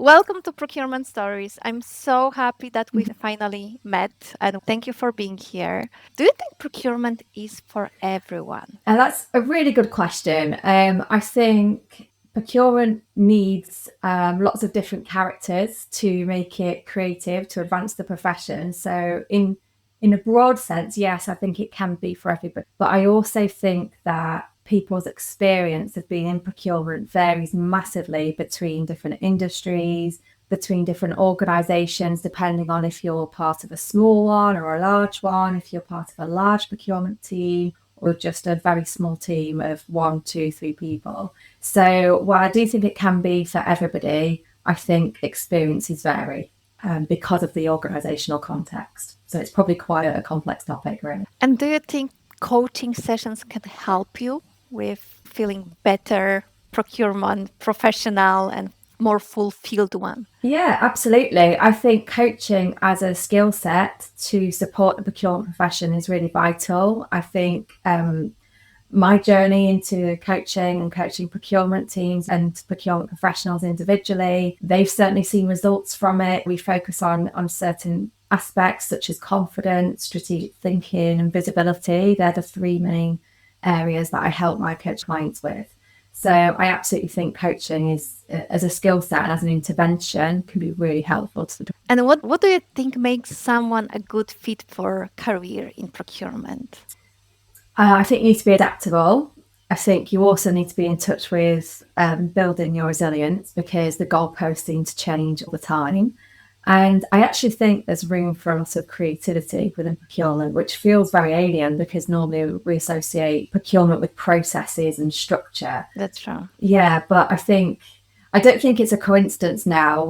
Welcome to Procurement Stories. I'm so happy that we finally met and thank you for being here. Do you think procurement is for everyone? And that's a really good question. I think procurement needs lots of different characters to make it creative, to advance the profession. So, in a broad sense, yes, I think it can be for everybody. But I also think that people's experience of being in procurement varies massively between different industries, between different organisations, depending on if you're part of a small one or a large one, if you're part of a large procurement team or just a very small team of one, two, three people. So while I do think it can be for everybody, I think experiences vary because of the organisational context. So it's probably quite a complex topic, really. And do you think coaching sessions can help you with feeling better procurement professional and more fulfilled one? Yeah, absolutely. I think coaching as a skill set to support the procurement profession is really vital. I think my journey into coaching and coaching procurement teams and procurement professionals individually, they've certainly seen results from it. We focus on certain aspects such as confidence, strategic thinking, and visibility. They're the three main areas that I help my coach clients with. So I absolutely think coaching is, as a skill set and as an intervention, can be really helpful to the. And what do you think makes someone a good fit for a career in procurement? I think you need to be adaptable. I think you also need to be in touch with building your resilience because the goalposts seem to change all the time. And I actually think there's room for a lot of creativity within procurement, which feels very alien because normally we associate procurement with processes and structure. That's true. Yeah, but I don't think it's a coincidence now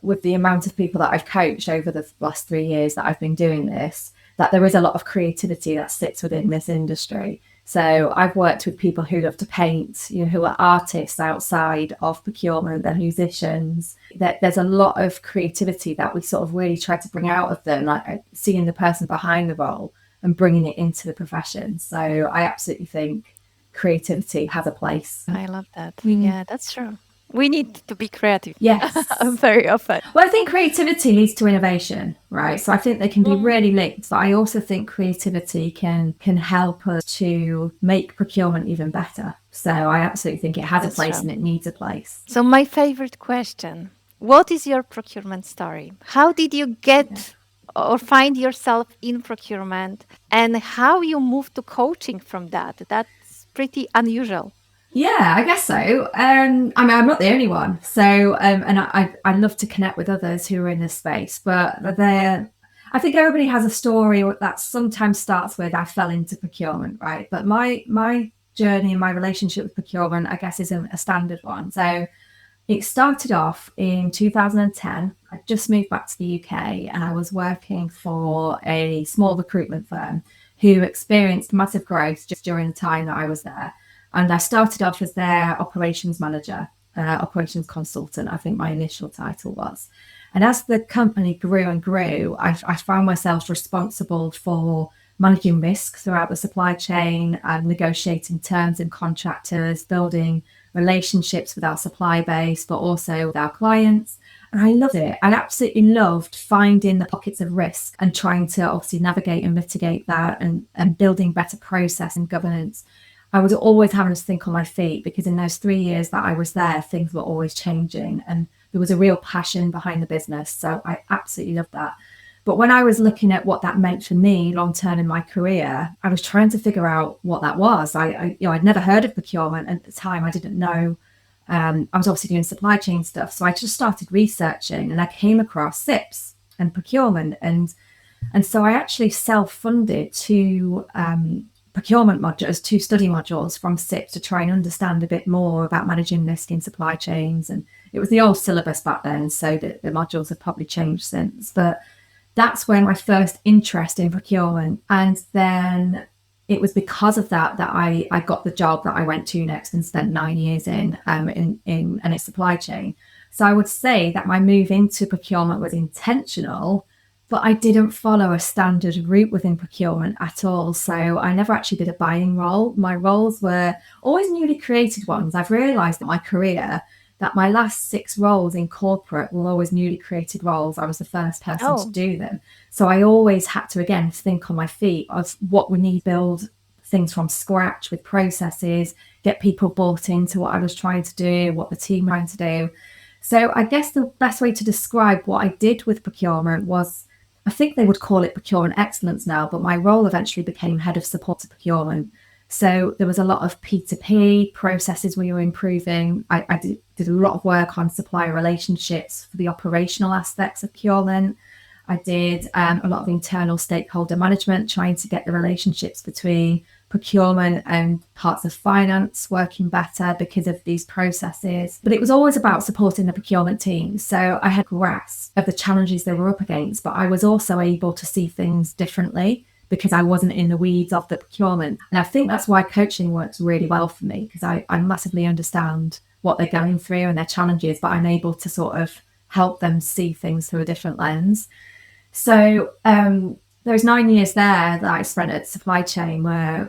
with the amount of people that I've coached over the last 3 years that I've been doing this, that there is a lot of creativity that sits within this industry. So I've worked with people who love to paint, who are artists outside of procurement, they're musicians. There's a lot of creativity that we sort of really try to bring out of them, like seeing the person behind the role and bringing it into the profession. So I absolutely think creativity has a place. I love that. Yeah, that's true. We need to be creative. Yes. Very often. Well, I think creativity leads to innovation, right? So I think they can be really linked. But I also think creativity can help us to make procurement even better. So I absolutely think it has a place and it needs a place. So my favorite question, what is your procurement story? How did you get or find yourself in procurement and how you moved to coaching from that? That's pretty unusual. Yeah, I guess so. I'm not the only one. So, and I love to connect with others who are in this space, but I think everybody has a story that sometimes starts with I fell into procurement, right? But my journey and my relationship with procurement, I guess, isn't a standard one. So it started off in 2010. I just moved back to the UK and I was working for a small recruitment firm who experienced massive growth just during the time that I was there. And I started off as their operations manager, operations consultant, I think my initial title was. And as the company grew and grew, I found myself responsible for managing risk throughout the supply chain and negotiating terms and contractors, building relationships with our supply base, but also with our clients. And I loved it. I absolutely loved finding the pockets of risk and trying to obviously navigate and mitigate that and building better process and governance. I was always having to think on my feet because in those 3 years that I was there, things were always changing and there was a real passion behind the business. So I absolutely loved that. But when I was looking at what that meant for me long term in my career, I was trying to figure out what that was. I'd never heard of procurement and at the time. I didn't know. I was obviously doing supply chain stuff. So I just started researching and I came across SIPs and procurement. And so I actually self-funded two procurement modules, two study modules from SIP to try and understand a bit more about managing risk in supply chains. And it was the old syllabus back then, so the modules have probably changed since. But that's when my first interest in procurement. And then it was because of that I got the job that I went to next and spent 9 years in a supply chain. So I would say that my move into procurement was intentional, but I didn't follow a standard route within procurement at all. So I never actually did a buying role. My roles were always newly created ones. I've realised that my career, that my last 6 roles in corporate were always newly created roles. I was the first person to Oh, do them. So I always had to, again, think on my feet of what we need to build things from scratch with processes, get people bought into what I was trying to do, what the team were trying to do. So I guess the best way to describe what I did with procurement was, I think they would call it procurement excellence now, but my role eventually became head of support to procurement. So there was a lot of P2P processes we were improving. I did a lot of work on supplier relationships for the operational aspects of procurement. I did a lot of internal stakeholder management, trying to get the relationships between procurement and parts of finance working better because of these processes. But it was always about supporting the procurement team. So I had a grasp of the challenges they were up against, but I was also able to see things differently because I wasn't in the weeds of the procurement. And I think that's why coaching works really well for me, because I massively understand what they're going through and their challenges, but I'm able to sort of help them see things through a different lens. So those 9 years there that I spent at supply chain were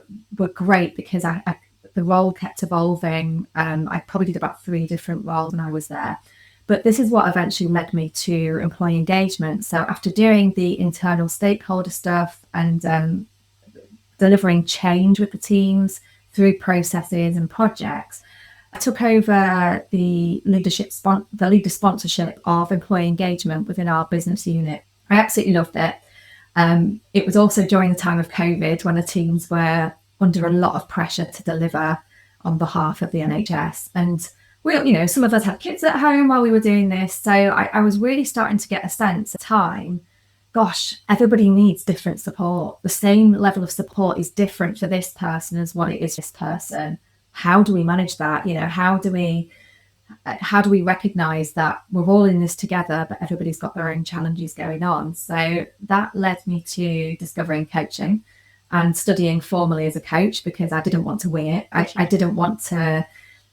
great because the role kept evolving. I probably did about 3 different roles when I was there. But this is what eventually led me to employee engagement. So after doing the internal stakeholder stuff and delivering change with the teams through processes and projects, I took over the leader sponsorship of employee engagement within our business unit. I absolutely loved it. It was also during the time of COVID when the teams were under a lot of pressure to deliver on behalf of the NHS. And some of us had kids at home while we were doing this. So I was really starting to get a sense at the time, gosh, everybody needs different support. The same level of support is different for this person as what it is for this person. How do we manage that? How do we recognize that we're all in this together, but everybody's got their own challenges going on? So that led me to discovering coaching and studying formally as a coach, because I didn't want to wing it. I didn't want to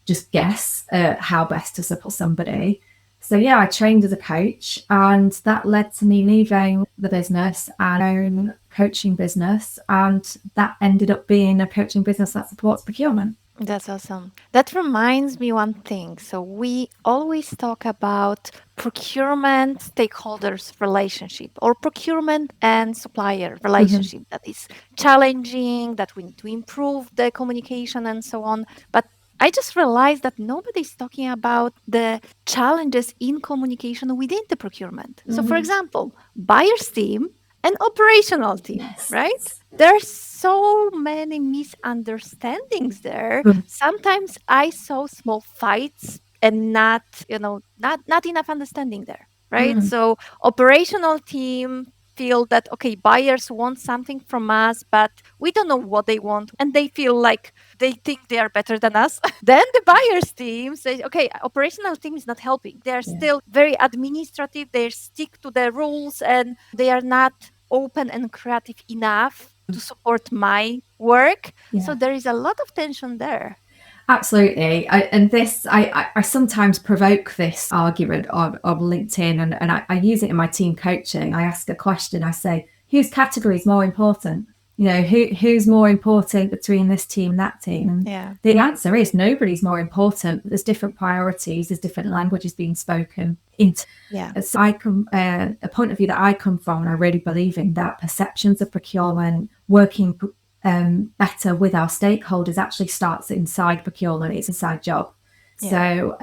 just guess how best to support somebody. So yeah, I trained as a coach, and that led to me leaving the business and own coaching business, and that ended up being a coaching business that supports procurement. that's awesome. That reminds me one thing. So we always talk about procurement stakeholders relationship or procurement and supplier Mm-hmm. relationship that is challenging, that we need to improve the communication and so on. But I just realized that nobody's talking about the challenges in communication within the procurement. So, for Mm-hmm. example, buyer's team and operational team, Yes. right? There's so many misunderstandings there. Mm-hmm. Sometimes I saw small fights and not enough understanding there, right? Mm-hmm. So operational team feel that okay, buyers want something from us, but we don't know what they want, and they feel like they think they are better than us. Then the buyers team says, okay, operational team is not helping. They are Yeah. still very administrative. They stick to the rules and they are not open and creative enough to support my work. So Yeah. there is a lot of tension there. Absolutely. I sometimes provoke this argument on LinkedIn, and I use it in my team coaching. I ask a question. I say, whose category is more important? Who's more important between this team and that team? And Yeah. the answer is nobody's more important. There's different priorities. There's different languages being spoken. Yeah. So a point of view that I come from, and I really believe in that perceptions of procurement, working better with our stakeholders actually starts inside procurement. It's a side job. Yeah. So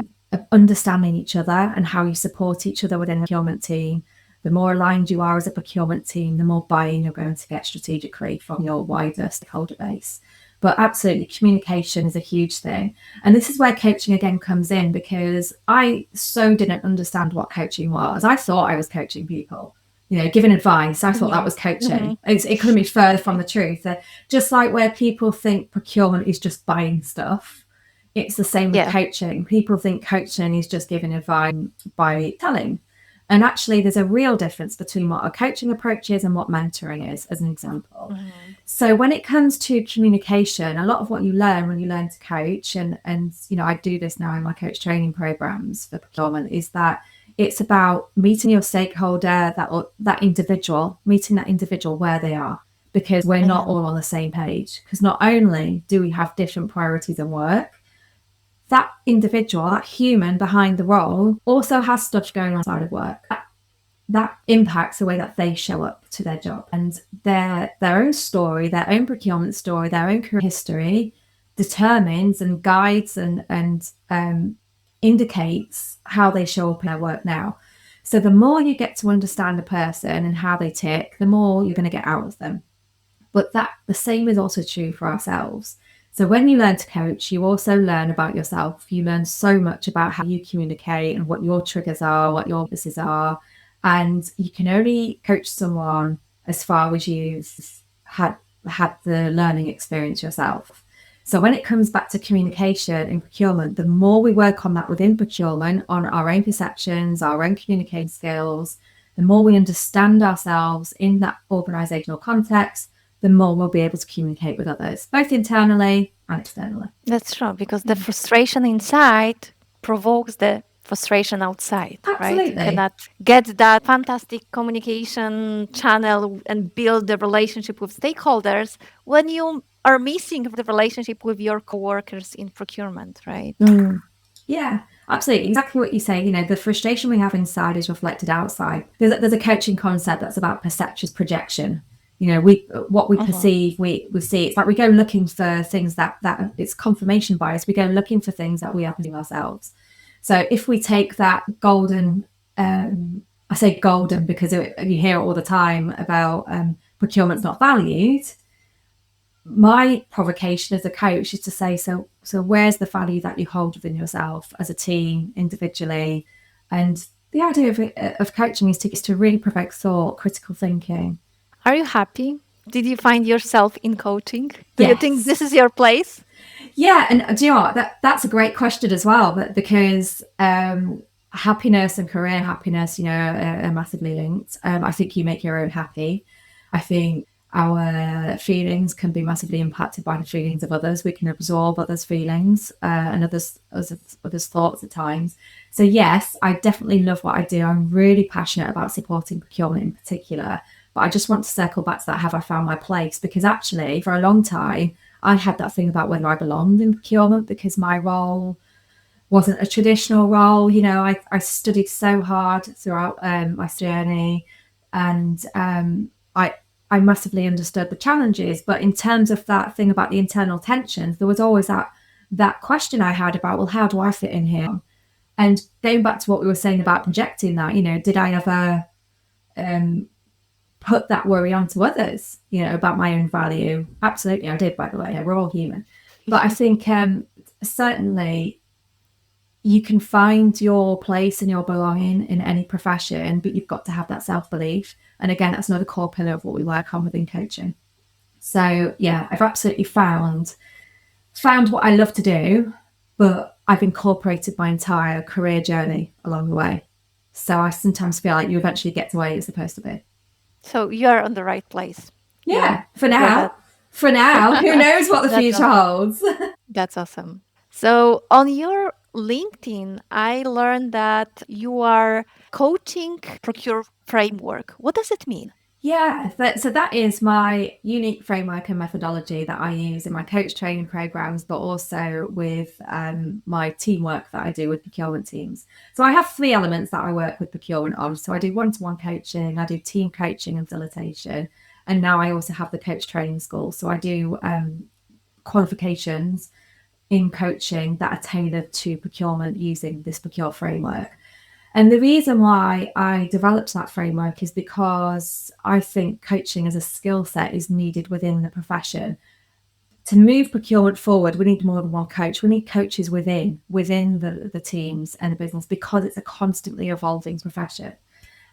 understanding each other and how you support each other within a procurement team, the more aligned you are as a procurement team, the more buy-in you're going to get strategically from your wider stakeholder base. But absolutely, communication is a huge thing. And this is where coaching again comes in, because I so didn't understand what coaching was. I thought I was coaching people, giving advice. I thought that was coaching. It couldn't be further from the truth. Just like where people think procurement is just buying stuff, it's the same with Yeah. coaching. People think coaching is just giving advice by telling. And actually, there's a real difference between what a coaching approach is and what mentoring is, as an example. Mm-hmm. So when it comes to communication, a lot of what you learn when you learn to coach, and I do this now in my coach training programs for procurement, is that it's about meeting your stakeholder, that individual, meeting that individual where they are, because we're not all on the same page. Because not only do we have different priorities and work, that individual, that human behind the role, also has stuff going on outside of work. That impacts the way that they show up to their job, and their own story, their own procurement story, their own career history determines and guides and indicates how they show up in their work now. So the more you get to understand a person and how they tick, the more you're going to get out of them. But that the same is also true for ourselves. So when you learn to coach, you also learn about yourself. You learn so much about how you communicate and what your triggers are, what your weaknesses are. And you can only coach someone as far as you've had the learning experience yourself. So when it comes back to communication in procurement, the more we work on that within procurement, on our own perceptions, our own communication skills, the more we understand ourselves in that organizational context, the more we'll be able to communicate with others, both internally and externally. That's true, because the frustration inside provokes the frustration outside, right? You Absolutely. cannot get that fantastic communication channel and build the relationship with stakeholders when you are missing the relationship with your coworkers in procurement, right? Yeah, absolutely. Exactly what you say. You know, the frustration we have inside is reflected outside. There's a coaching concept that's about perception projection. You know, what we perceive, we see. It's like we go looking for things that it's confirmation bias. We go looking for things that we are perceiving ourselves. So if we take that golden, I say golden because you hear it all the time about procurement's not valued. My provocation as a coach is to say, so where's the value that you hold within yourself as a team, individually? And the idea of coaching is to really provoke thought, critical thinking. Are you happy? Did you find yourself in coaching? Do you think Yes. this is your place? Yeah, and do you know what? That's a great question as well, but because happiness and career happiness, you know, are massively linked. I think you make your own happy. I think our feelings can be massively impacted by the feelings of others. We can absorb others' feelings and others' thoughts at times. So yes, I definitely love what I do. I'm really passionate about supporting procurement in particular. But I just want to circle back to that. Have I found my place? Because actually, for a long time, I had that thing about whether I belonged in procurement because my role wasn't a traditional role. You know, I studied so hard throughout my journey, and I massively understood the challenges. But in terms of that thing about the internal tensions, there was always that question I had about, well, how do I fit in here? And going back to what we were saying about projecting that, you know, did I ever put that worry onto others, you know, about my own value? Absolutely, I did, by the way. Yeah, we're all human. But I think certainly you can find your place and your belonging in any profession, but you've got to have that self-belief. And again, that's another core pillar of what we work on within coaching. So yeah, I've absolutely found what I love to do, but I've incorporated my entire career journey along the way. So I sometimes feel like you eventually get to where you're supposed to be. So you are on the right place. Yeah, for You're that. now. For now, who knows what the That's future awesome. holds? That's awesome. So on your LinkedIn, I learned that you are coaching procure framework. What does it mean? Yeah, so that is my unique framework and methodology that I use in my coach training programs, but also with my teamwork that I do with procurement teams. So I have three elements that I work with procurement on. So I do one-to-one coaching, I do team coaching and facilitation, and now I also have the coach training school. So I do qualifications in coaching that are tailored to procurement using this procure framework. And the reason why I developed that framework is because I think coaching as a skill set is needed within the profession. To move procurement forward, we need more than one coach. We need coaches within the teams and the business because it's a constantly evolving profession.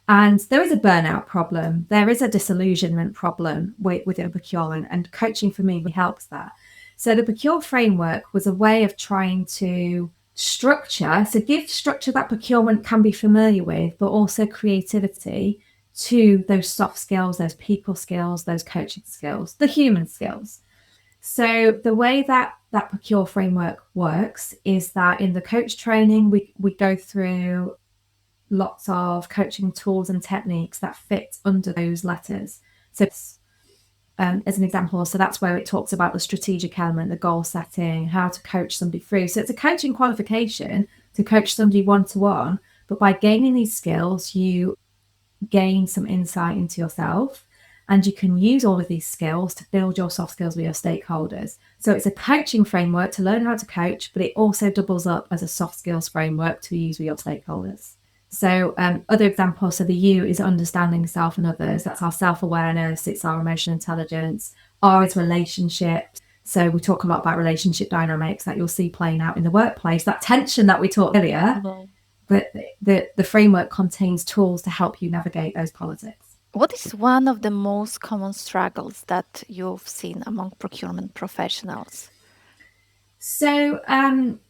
And there is a burnout problem. There is a disillusionment problem within procurement, and coaching for me helps that. So the procure framework was a way of trying to give structure that procurement can be familiar with, but also creativity to those soft skills, those people skills, those coaching skills, the human skills. So the way that procure framework works is that in the coach training, we go through lots of coaching tools and techniques that fit under those letters. So as an example. So that's where it talks about the strategic element, the goal setting, how to coach somebody through. So it's a coaching qualification to coach somebody one-to-one. But by gaining these skills, you gain some insight into yourself, and you can use all of these skills to build your soft skills with your stakeholders. So it's a coaching framework to learn how to coach, but it also doubles up as a soft skills framework to use with your stakeholders. So other examples, so the U is understanding self and others. That's our self-awareness, it's our emotional intelligence. R is relationships. So we talk a lot about relationship dynamics that you'll see playing out in the workplace, that tension that we talked earlier. Mhm. But the framework contains tools to help you navigate those politics. What is one of the most common struggles that you've seen among procurement professionals? So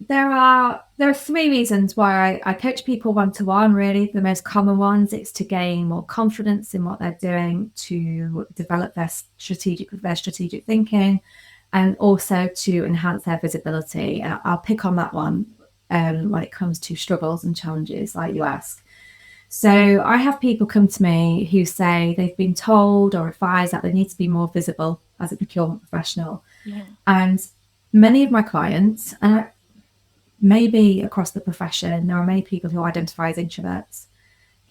there are three reasons why I coach people one-to-one. Really, the most common ones, it's to gain more confidence in what they're doing, to develop their strategic thinking, and also to enhance their visibility. And I'll pick on that one when it comes to struggles and challenges, like you ask. So I have people come to me who say they've been told or advised that they need to be more visible as a procurement professional. Yeah. And many of my clients, and maybe across the profession, there are many people who identify as introverts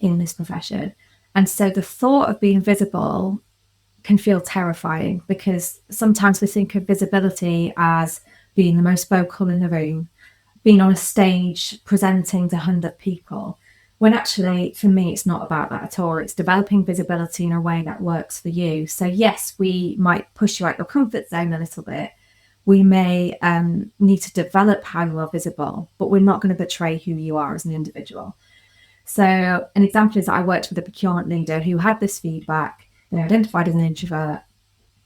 in this profession. And so the thought of being visible can feel terrifying, because sometimes we think of visibility as being the most vocal in the room, being on a stage presenting to 100 people, when actually, for me, it's not about that at all. It's developing visibility in a way that works for you. So yes, we might push you out your comfort zone a little bit. We may need to develop how you are visible, but we're not going to betray who you are as an individual. So an example is that I worked with a procurement leader who had this feedback. They identified as an introvert,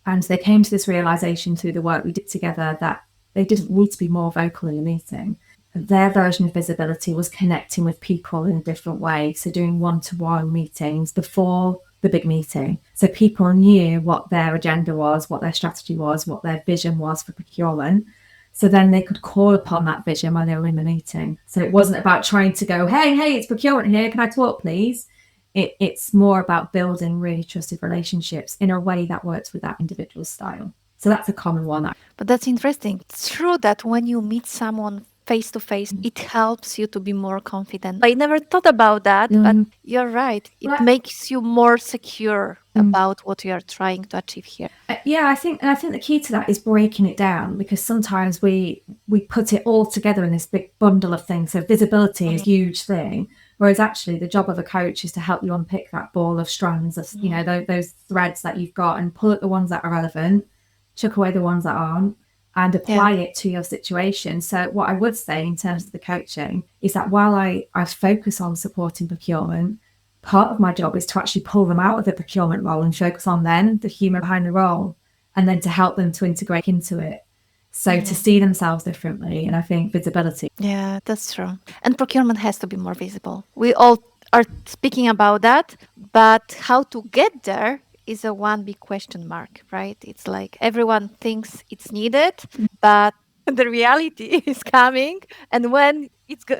and they came to this realization through the work we did together that they didn't need to be more vocal in a meeting. Their version of visibility was connecting with people in a different way. So doing one-to-one meetings before the big meeting. So people knew what their agenda was, what their strategy was, what their vision was for procurement. So then they could call upon that vision when they were in the meeting. So it wasn't about trying to go, hey, it's procurement here. Can I talk, please? It's more about building really trusted relationships in a way that works with that individual's style. So that's a common one. But that's interesting. It's true that when you meet someone face to face, it helps you to be more confident. I never thought about that, but you're right. It makes you more secure about what you are trying to achieve here. Yeah, I think the key to that is breaking it down, because sometimes we put it all together in this big bundle of things. So visibility is a huge thing, whereas actually the job of a coach is to help you unpick that ball of strands of, you know, those threads that you've got, and pull at the ones that are relevant, chuck away the ones that aren't, and apply it to your situation. So what I would say in terms of the coaching is that while I focus on supporting procurement, part of my job is to actually pull them out of the procurement role and focus on then the human behind the role, and then to help them to integrate into it. So to see themselves differently. And I think visibility. Yeah, that's true. And procurement has to be more visible. We all are speaking about that, but how to get there is a one big question mark, right? It's like everyone thinks it's needed, but the reality is coming. And when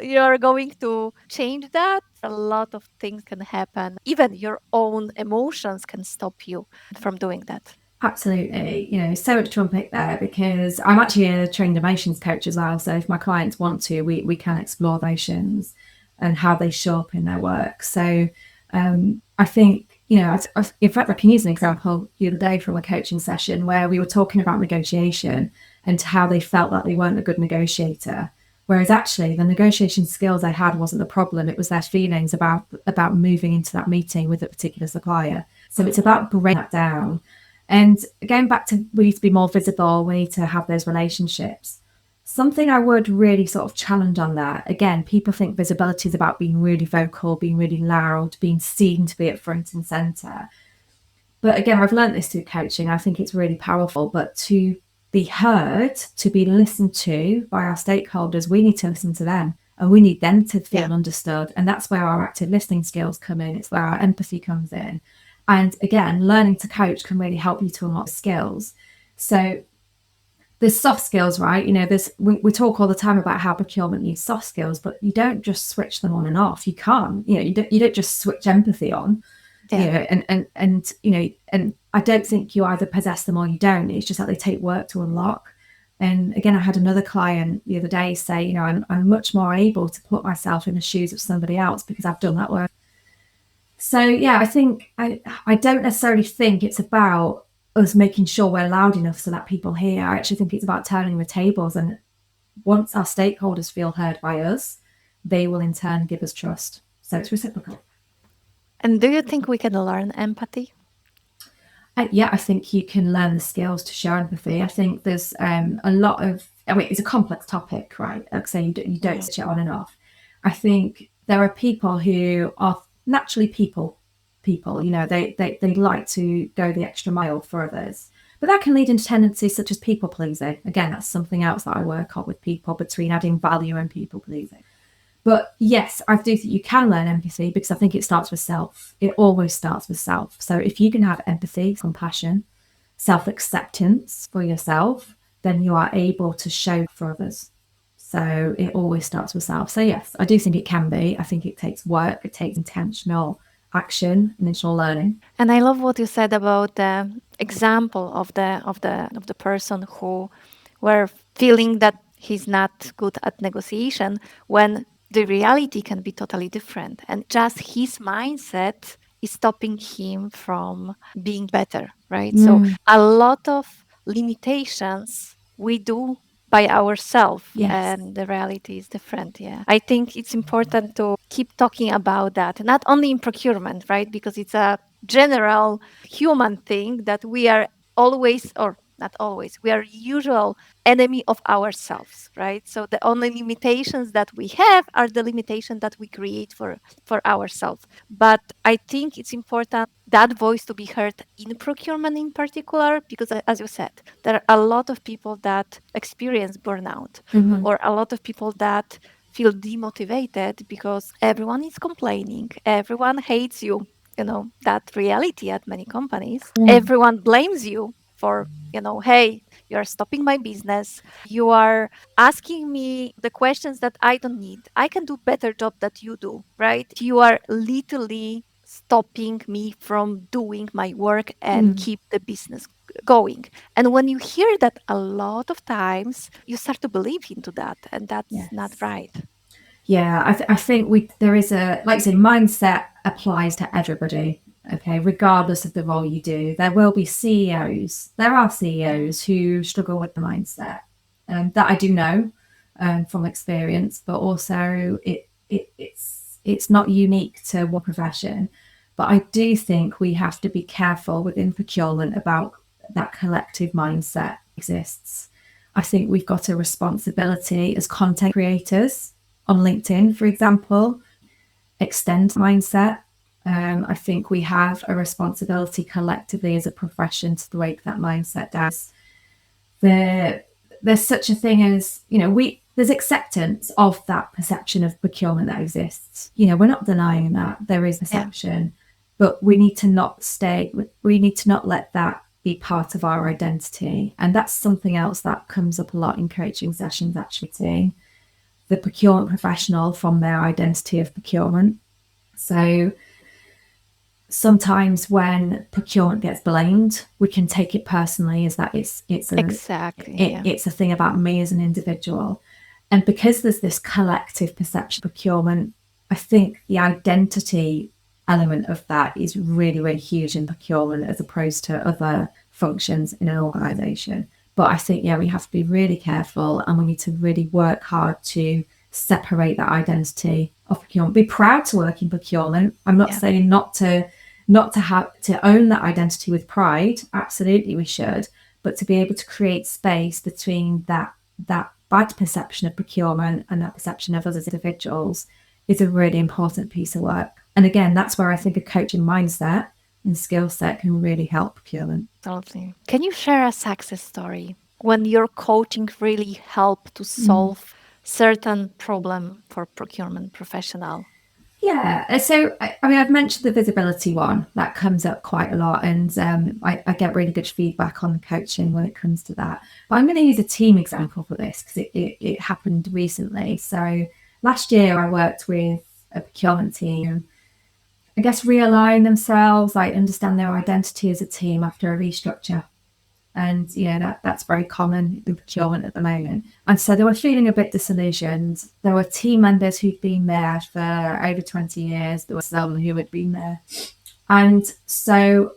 you're going to change that, a lot of things can happen. Even your own emotions can stop you from doing that. Absolutely. You know, so much to unpick there, because I'm actually a trained emotions coach as well. So if my clients want to, we can explore emotions and how they show up in their work. So I think, you know, in fact, I can use an example the other day from a coaching session where we were talking about negotiation and how they felt that they weren't a good negotiator. Whereas actually the negotiation skills they had wasn't the problem. It was their feelings about moving into that meeting with a particular supplier. So it's about breaking that down. And going back to, we need to be more visible, we need to have those relationships. Something I would really sort of challenge on that, again, people think visibility is about being really vocal, being really loud, being seen to be at front and centre. But again, I've learned this through coaching. I think it's really powerful. But to be heard, to be listened to by our stakeholders, we need to listen to them, and we need them to feel understood. And that's where our active listening skills come in. It's where our empathy comes in. And again, learning to coach can really help you to unlock skills. So there's soft skills, right? You know, we talk all the time about how procurement needs soft skills, but you don't just switch them on and off. You can't, you know, you don't just switch empathy on. Yeah. And I don't think you either possess them or you don't. It's just that they take work to unlock. And again, I had another client the other day say, I'm much more able to put myself in the shoes of somebody else because I've done that work. So yeah, I think I don't necessarily think it's about us making sure we're loud enough so that people hear. I actually think it's about turning the tables, and once our stakeholders feel heard by us, they will in turn give us trust. So it's reciprocal. And do you think we can learn empathy? Yeah, I think you can learn the skills to show empathy. I think there's a lot of, I mean, it's a complex topic, right? Like I say, you don't switch it on and off. I think there are people who are naturally people, they like to go the extra mile for others. But that can lead into tendencies such as people pleasing. Again, that's something else that I work on with people, between adding value and people pleasing. But yes, I do think you can learn empathy because I think it starts with self. It always starts with self. So if you can have empathy, compassion, self acceptance for yourself, then you are able to show for others. So it always starts with self. So yes, I do think it can be. I think it takes work, it takes intentional action, intentional learning. And I love what you said about the example of the person who were feeling that he's not good at negotiation when the reality can be totally different, and just his mindset is stopping him from being better, right? So a lot of limitations we do by ourselves, Yes. and the reality is different. Yeah, I think it's important to keep talking about that, not only in procurement, right? Because it's a general human thing that we are always, or not always, we are usual enemy of ourselves, right? So the only limitations that we have are the limitations that we create for ourselves. But I think it's important that voice to be heard in procurement in particular, because as you said, there are a lot of people that experience burnout, Mm-hmm. or a lot of people that feel demotivated because everyone is complaining, everyone hates you. That reality at many companies, Mm. everyone blames you for, hey, you're stopping my business, you are asking me the questions that I don't need, I can do better job that you do, right? You are literally stopping me from doing my work and Mm. keep the business going. And when you hear that a lot of times, you start to believe into that, and that's not Yes. right. Yeah, I think there is a, like I say, mindset applies to everybody. Okay, regardless of the role you do, there will be CEOs. There are CEOs who struggle with the mindset, that I do know from experience. But also, it's not unique to one profession. But I do think we have to be careful within procurement about that collective mindset exists. I think we've got a responsibility as content creators on LinkedIn, for example, extend mindset. I think we have a responsibility collectively as a profession to break that mindset down. There, there's such a thing as, there's acceptance of that perception of procurement that exists. We're not denying that there is Yeah. perception, but we need to not let that be part of our identity. And that's something else that comes up a lot in coaching sessions, actually, seeing the procurement professional from their identity of procurement. So sometimes when procurement gets blamed, we can take it personally as that Exactly. Yeah. it's a thing about me as an individual. And because there's this collective perception of procurement, I think the identity element of that is really, really huge in procurement as opposed to other functions in an organization. But I think, yeah, we have to be really careful, and we need to really work hard to separate that identity of procurement. Be proud to work in procurement. I'm not Yeah. saying not to have to own that identity with pride. Absolutely we should. But to be able to create space between that bad perception of procurement and that perception of us as individuals is a really important piece of work. And again, that's where I think a coaching mindset and skill set can really help procurement. Totally. Can you share a success story when your coaching really helped to Mm. solve certain problem for procurement professional? Yeah, so I mean, I've mentioned the visibility one that comes up quite a lot, and I get really good feedback on coaching when it comes to that. But I'm going to use a team example for this because it happened recently. So last year, I worked with a procurement team. I guess, realign themselves, like understand their identity as a team after a restructure. And yeah, that's very common in procurement at the moment. And so they were feeling a bit disillusioned. There were team members who'd been there for over 20 years. There were some who had been there. And so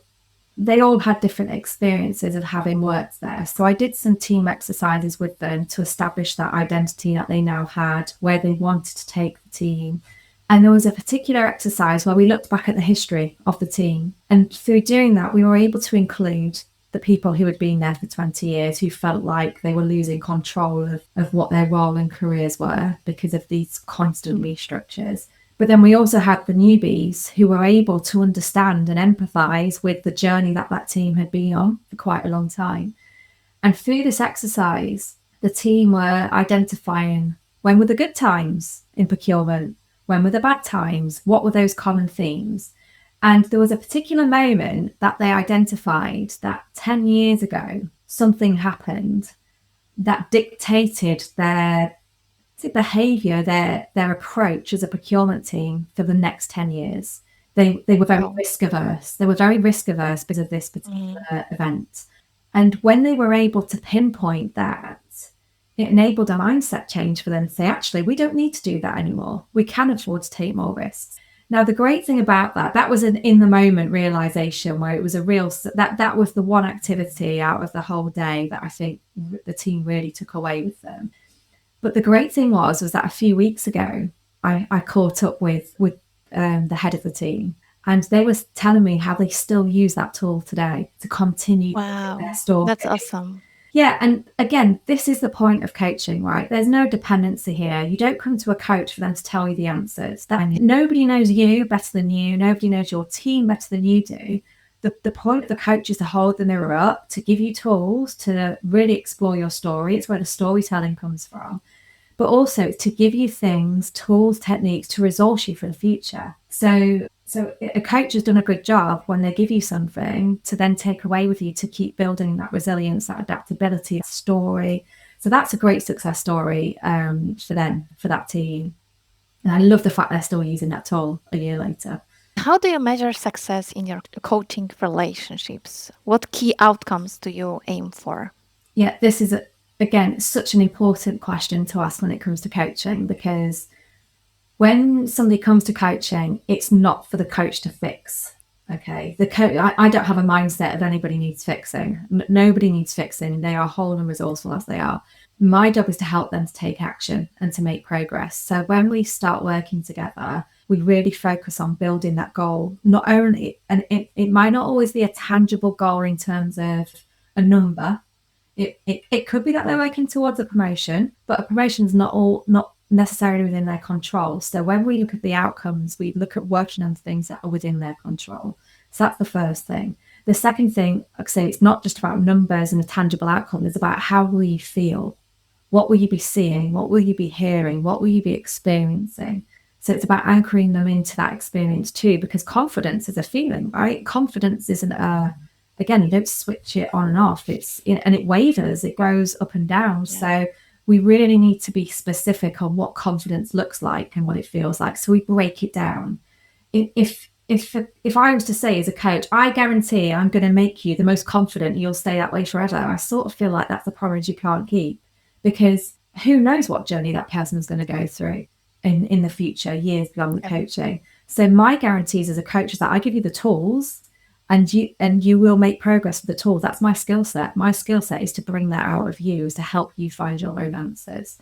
they all had different experiences of having worked there. So I did some team exercises with them to establish that identity that they now had, where they wanted to take the team. And there was a particular exercise where we looked back at the history of the team. And through doing that, we were able to include the people who had been there for 20 years who felt like they were losing control of what their role and careers were because of these constant restructures. But then we also had the newbies who were able to understand and empathise with the journey that that team had been on for quite a long time. And through this exercise, the team were identifying when were the good times in procurement, when were the bad times, what were those common themes. And there was a particular moment that they identified that 10 years ago, something happened that dictated their behaviour, their approach as a procurement team for the next 10 years. They were very risk averse. They were very risk averse because of this particular event. And when they were able to pinpoint that, it enabled a mindset change for them to say, actually, we don't need to do that anymore. We can afford to take more risks. Now, the great thing about that was an in the moment realization where it was a real, that was the one activity out of the whole day that I think the team really took away with them. But the great thing was that a few weeks ago, I caught up with the head of the team, and they were telling me how they still use that tool today to continue their story. That's awesome. Yeah, and again, this is the point of coaching, right? There's no dependency here. You don't come to a coach for them to tell you the answers. Nobody knows you better than you. Nobody knows your team better than you do. The point of the coach is to hold the mirror up, to give you tools to really explore your story. It's where the storytelling comes from. But also to give you things, tools, techniques to resource you for the future. So a coach has done a good job when they give you something to then take away with you to keep building that resilience, that adaptability story. So that's a great success story for them, for that team. And I love the fact they're still using that tool a year later. How do you measure success in your coaching relationships? What key outcomes do you aim for? Yeah, this is, again, such an important question to ask when it comes to coaching, because when somebody comes to coaching, it's not for the coach to fix. Okay, I don't have a mindset of anybody needs fixing. Nobody needs fixing. They are whole and resourceful as they are. My job is to help them to take action and to make progress. So when we start working together, we really focus on building that goal. Not only, and it might not always be a tangible goal in terms of a number. It could be that they're working towards a promotion, but a promotion is not necessarily within their control. So when we look at the outcomes, we look at working on things that are within their control. So that's the first thing. The second thing, like I say, it's not just about numbers and a tangible outcome. It's about how will you feel? What will you be seeing? What will you be hearing? What will you be experiencing? So it's about anchoring them into that experience too, because confidence is a feeling, right? Confidence isn't again, you don't switch it on and off. And it wavers, it goes up and down. Yeah. So we really need to be specific on what confidence looks like and what it feels like. So we break it down. If I was to say as a coach, I guarantee I'm going to make you the most confident, you'll stay that way forever. I sort of feel like that's a promise you can't keep, because who knows what journey that person is going to go through in the future, years beyond the coaching. So my guarantees as a coach is that I give you the tools, and you will make progress with the tools. That's my skill set. My skill set is to bring that out of you, is to help you find your own answers.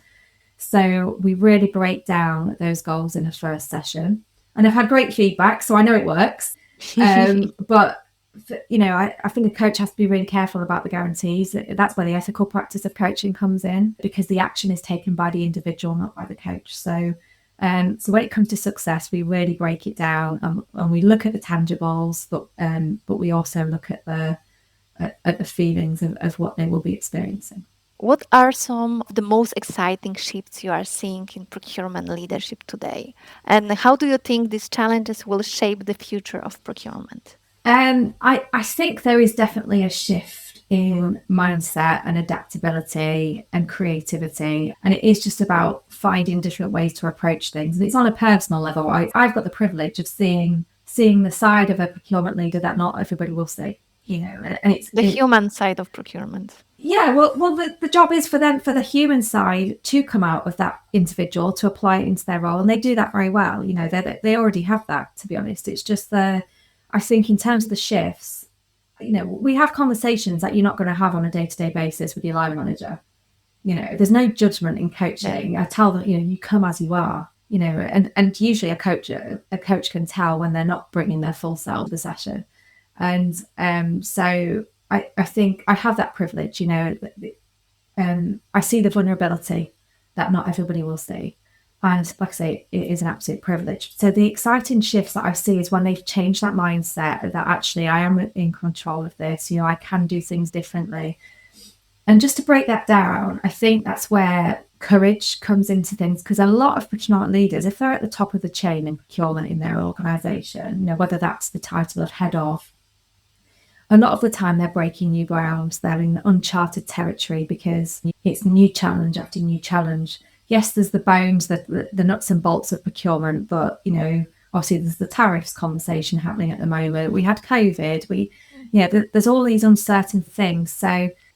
So we really break down those goals in the first session. And I've had great feedback, so I know it works. But, I think a coach has to be really careful about the guarantees. That's where the ethical practice of coaching comes in, because the action is taken by the individual, not by the coach. So when it comes to success, we really break it down and we look at the tangibles, but we also look at the feelings of what they will be experiencing. What are some of the most exciting shifts you are seeing in procurement leadership today? And how do you think these challenges will shape the future of procurement? I think there is definitely a shift in mindset and adaptability and creativity. And it is just about finding different ways to approach things. And it's on a personal level. I've got the privilege of seeing seeing the side of a procurement leader that not everybody will see, you know, and The human side of procurement. yeah, well, the job is for them, for the human side, to come out of that individual to apply it into their role, and they do that very well. You know, they already have that. To be honest, it's just I think in terms of the shifts, you know, we have conversations that you're not going to have on a day-to-day basis with your line manager. You know, there's no judgment in coaching. I tell them, you know, you come as you are. You know, and usually a coach can tell when they're not bringing their full self to the session, and so I think I have that privilege. You know, I see the vulnerability that not everybody will see. And like I say, it is an absolute privilege. So the exciting shifts that I see is when they've changed that mindset that actually I am in control of this, you know, I can do things differently. And just to break that down, I think that's where courage comes into things, because a lot of procurement leaders, if they're at the top of the chain in procurement in their organisation, you know, whether that's the title of head of, a lot of the time they're breaking new ground. They're in uncharted territory because it's new challenge after new challenge. Yes, there's the bones, the nuts and bolts of procurement, but you know, obviously there's the tariffs conversation happening at the moment. We had COVID. There's all these uncertain things.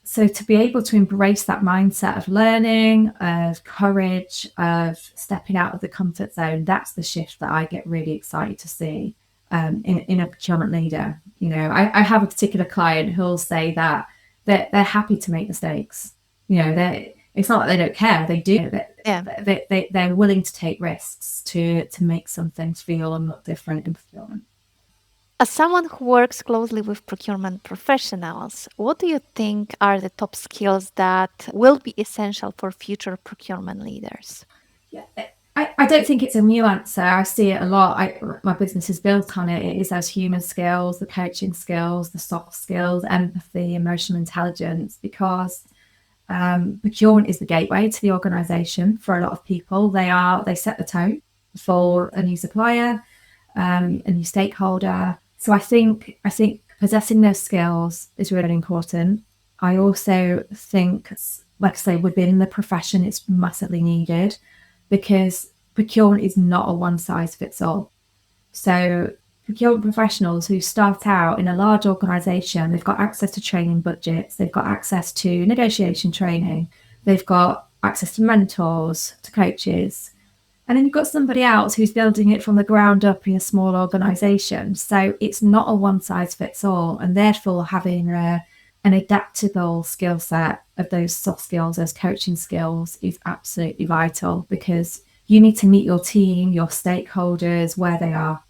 So to be able to embrace that mindset of learning, of courage, of stepping out of the comfort zone, that's the shift that I get really excited to see in a procurement leader. You know, I have a particular client who'll say that they're happy to make mistakes. You know, it's not that they don't care; they do. Yeah. They're willing to take risks to make some things feel and look different in procurement. As someone who works closely with procurement professionals, what do you think are the top skills that will be essential for future procurement leaders? Yeah. I don't think it's a new answer. I see it a lot. My business is built on it. It is those human skills, the coaching skills, the soft skills, empathy, emotional intelligence, because procurement is the gateway to the organisation for a lot of people. They set the tone for a new supplier, a new stakeholder. So I think possessing those skills is really important. I also think, like I say, within the profession, it's massively needed, because procurement is not a one size fits all. So procurement professionals who start out in a large organisation, they've got access to training budgets, they've got access to negotiation training, they've got access to mentors, to coaches. And then you've got somebody else who's building it from the ground up in a small organisation. So it's not a one size fits all. And therefore, having an adaptable skill set of those soft skills, those coaching skills, is absolutely vital, because you need to meet your team, your stakeholders where they are.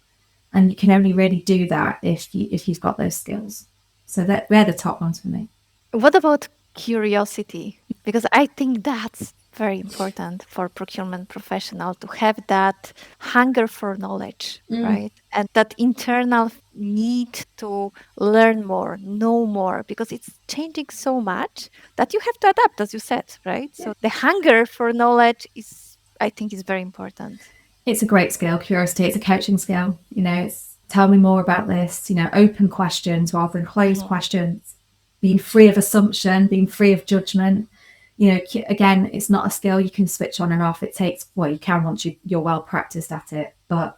And you can only really do that if you've got those skills. So they're the top ones for me. What about curiosity? Because I think that's very important for procurement professional to have that hunger for knowledge, right? And that internal need to learn more, know more, because it's changing so much that you have to adapt, as you said, right? So the hunger for knowledge is, I think, is very important. It's a great skill, curiosity. It's a coaching skill. You know, it's tell me more about this, you know, open questions rather than closed questions, being free of assumption, being free of judgment. You know, again, it's not a skill you can switch on and off. It takes, well, you can once you're well practiced at it, but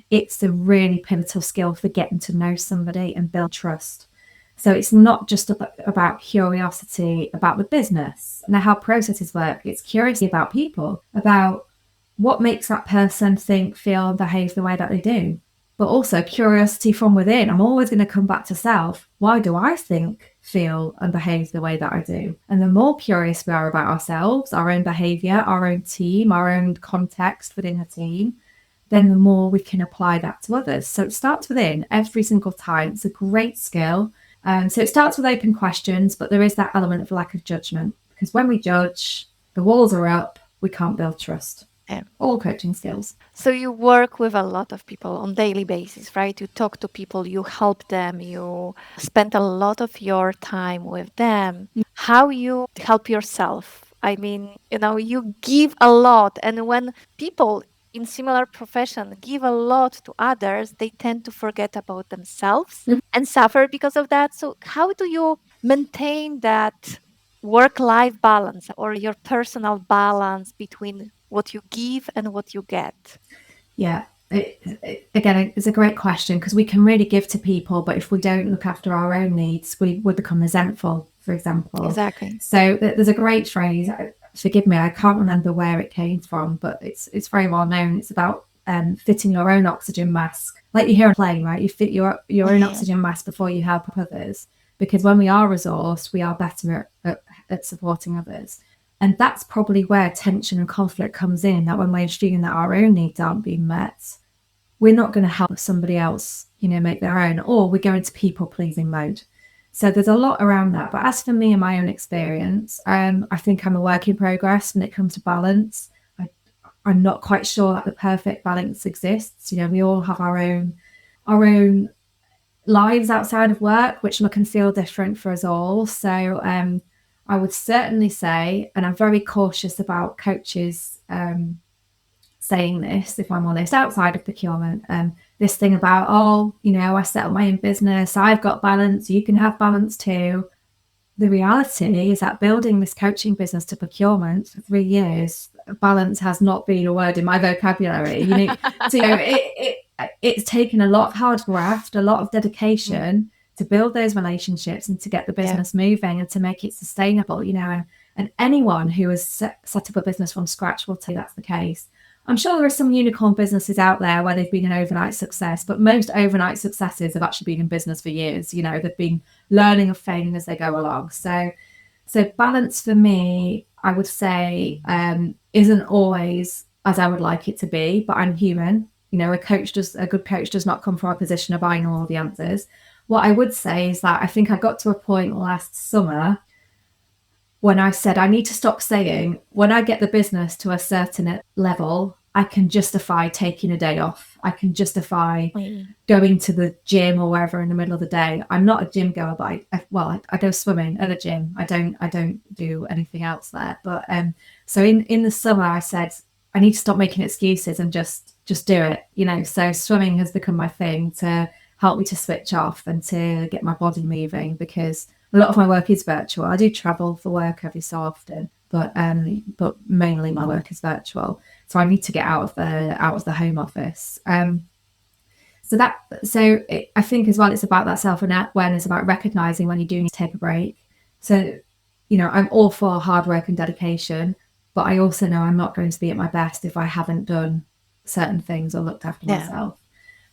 it's a really pivotal skill for getting to know somebody and build trust. So it's not just about curiosity about the business and how processes work. It's curiosity about people, about what makes that person think, feel, and behave the way that they do. But also curiosity from within. I'm always going to come back to self. Why do I think, feel, and behave the way that I do? And the more curious we are about ourselves, our own behavior, our own team, our own context within a team, then the more we can apply that to others. So it starts within every single time. It's a great skill. So it starts with open questions, but there is that element of lack of judgment, because when we judge, the walls are up, we can't build trust. Yeah. All coaching skills. So you work with a lot of people on daily basis, right? You talk to people, you help them, you spend a lot of your time with them. How you help yourself? I mean, you give a lot, and when people in similar profession give a lot to others, they tend to forget about themselves and suffer because of that. So how do you maintain that work-life balance or your personal balance between what you give and what you get? Yeah. Again, it's a great question because we can really give to people, but if we don't look after our own needs, we would become resentful, for example. Exactly. So there's a great phrase. Forgive me, I can't remember where it came from, but it's very well known. It's about fitting your own oxygen mask, like you hear on a plane, right? You fit your own Mhm. oxygen mask before you help others, because when we are resourced, we are better at supporting others. And that's probably where tension and conflict comes in. That when we're assuming that our own needs aren't being met, we're not going to help somebody else, make their own, or we go into people pleasing mode. So there's a lot around that. But as for me and my own experience, I think I'm a work in progress when it comes to balance. I'm not quite sure that the perfect balance exists. We all have our own lives outside of work, which look and feel different for us all. So I would certainly say, and I'm very cautious about coaches saying this, if I'm honest, outside of procurement, this thing about, I set up my own business, I've got balance, you can have balance too. The reality is that building this coaching business to procurement for 3 years, balance has not been a word in my vocabulary. So it's taken a lot of hard graft, a lot of dedication to build those relationships and to get the Yeah. business moving and to make it sustainable. And anyone who has set up a business from scratch will tell you that's the case. I'm sure there are some unicorn businesses out there where they've been an overnight success, but most overnight successes have actually been in business for years. They've been learning and failing as they go along. So balance for me, I would say, isn't always as I would like it to be, but I'm human. A good coach does not come from a position of I know all the answers. What I would say is that I think I got to a point last summer when I said I need to stop saying when I get the business to a certain level, I can justify taking a day off. I can justify Mm. going to the gym or wherever in the middle of the day. I'm not a gym goer, but I go swimming at a gym. I don't do anything else there. But so in the summer, I said I need to stop making excuses and just do it. So swimming has become my thing to help me to switch off and to get my body moving, because a lot of my work is virtual. I do travel for work every so often, but mainly my work is virtual. So I need to get out of the home office. I think as well, it's about that self-awareness, about recognizing when you do need to take a break. So, I'm all for hard work and dedication, but I also know I'm not going to be at my best if I haven't done certain things or looked after Yeah. myself.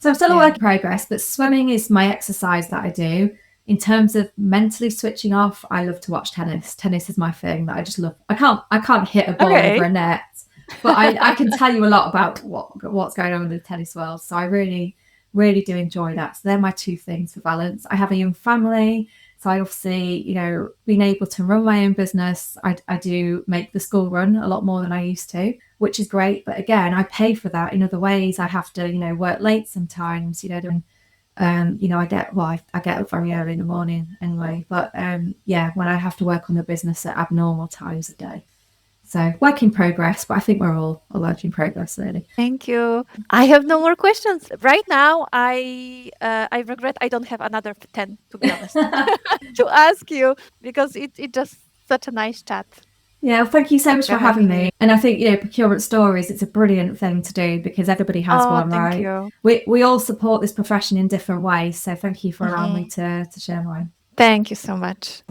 So I'm still a Yeah. work in progress, but swimming is my exercise that I do. In terms of mentally switching off, I love to watch tennis. Tennis is my thing that I just love. I can't hit a ball over Okay. a net, but I can tell you a lot about what's going on in the tennis world. So I really, really do enjoy that. So they're my two things for balance. I have a young family, so I obviously, being able to run my own business, I do make the school run a lot more than I used to, which is great. But again, I pay for that in other ways. I have to, work late sometimes, I get up very early in the morning anyway. But when I have to work on the business at abnormal times of day. So work in progress, but I think we're all a work in progress, really. Thank you. I have no more questions right now. I regret I don't have another 10, to be honest, to ask you, because it just such a nice chat. Yeah, well, thank you so Thank much you for for having having me. me. And I think, procurement stories, it's a brilliant thing to do because everybody has Oh, one, thank right? you. We all support this profession in different ways. So thank you for allowing me Mhm. to share mine. Thank you so much.